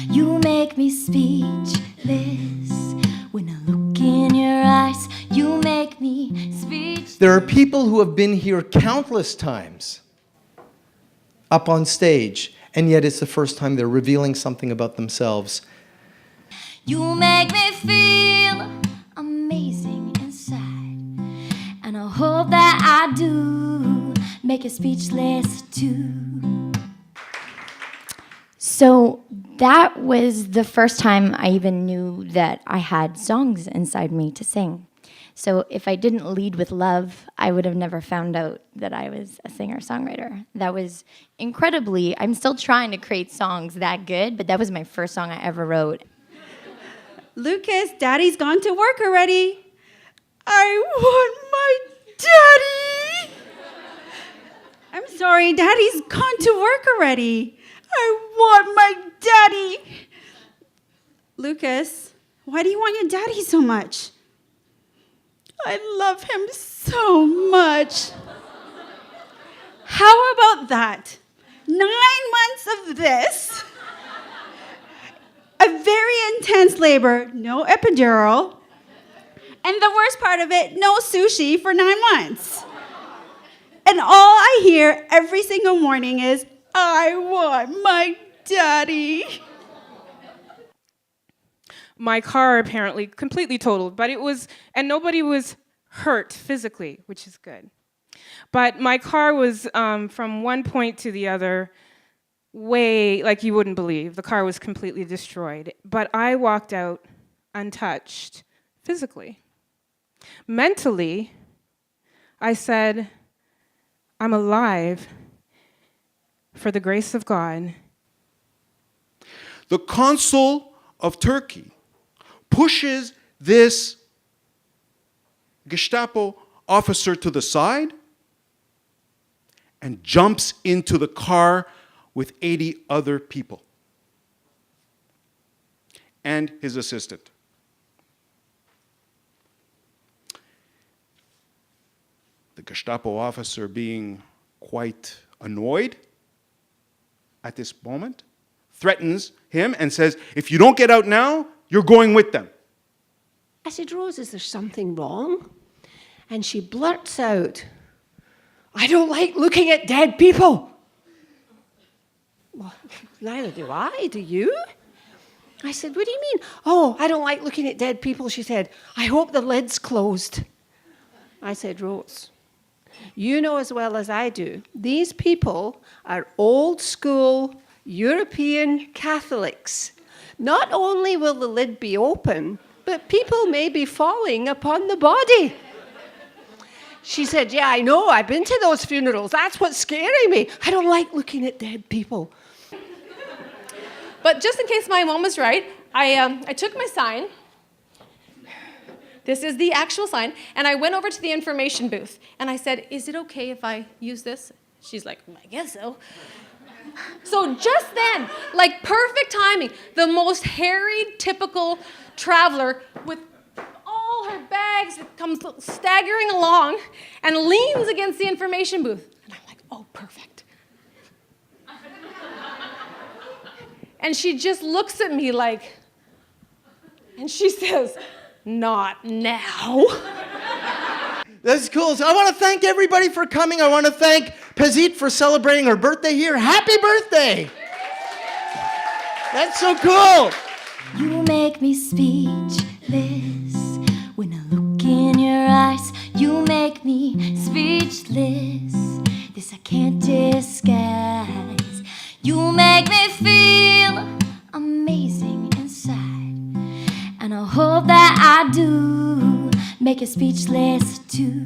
you make me speechless. When I look in your eyes, you make me speechless. There are people who have been here countless times up on stage, and yet it's the first time they're revealing something about themselves. You make me feel amazing inside, and I hope that I do make you speechless too. So that was the first time I even knew that I had songs inside me to sing. So if I didn't lead with love, I would have never found out that I was a singer-songwriter. That was incredibly, I'm still trying to create songs that good, but that was my first song I ever wrote. Lucas, Daddy's gone to work already. I want my daddy. I'm sorry, Daddy's gone to work already. I want my daddy. Lucas, why do you want your daddy so much? I love him so much. How about that? 9 months of this, a very intense labor, no epidural, and the worst part of it, no sushi for 9 months. And all I hear every single morning is, I want my daddy. My car apparently completely totaled, but it was, and nobody was hurt physically, which is good. But my car was from one point to the other, way, like you wouldn't believe. The car was completely destroyed. But I walked out untouched physically. Mentally, I said, I'm alive for the grace of God. The consul of Turkey pushes this Gestapo officer to the side and jumps into the car with 80 other people and his assistant. The Gestapo officer, being quite annoyed at this moment, threatens him and says, if you don't get out now, you're going with them. I said, Rose, is there something wrong? And she blurts out, I don't like looking at dead people. Well, neither do I, do you? I said, what do you mean? Oh, I don't like looking at dead people. She said, I hope the lid's closed. I said, Rose, you know as well as I do, these people are old school European Catholics. Not only will the lid be open, but people may be falling upon the body. She said, yeah, I know, I've been to those funerals. That's what's scaring me. I don't like looking at dead people. But just in case my mom was right, I took my sign. This is the actual sign. And I went over to the information booth. And I said, is it okay if I use this? She's like, I guess so. So just then, like perfect timing, the most harried, typical traveler with all her bags comes staggering along and leans against the information booth. And I'm like, oh, perfect. And she just looks at me like, and she says, not now. That's cool. So I want to thank everybody for coming. I want to thank Pazit for celebrating her birthday here. Happy birthday! That's so cool. You make me speechless. When I look in your eyes, you make me speechless. This I can't disguise. You make me feel amazing inside, and I hope that I do make you speechless too.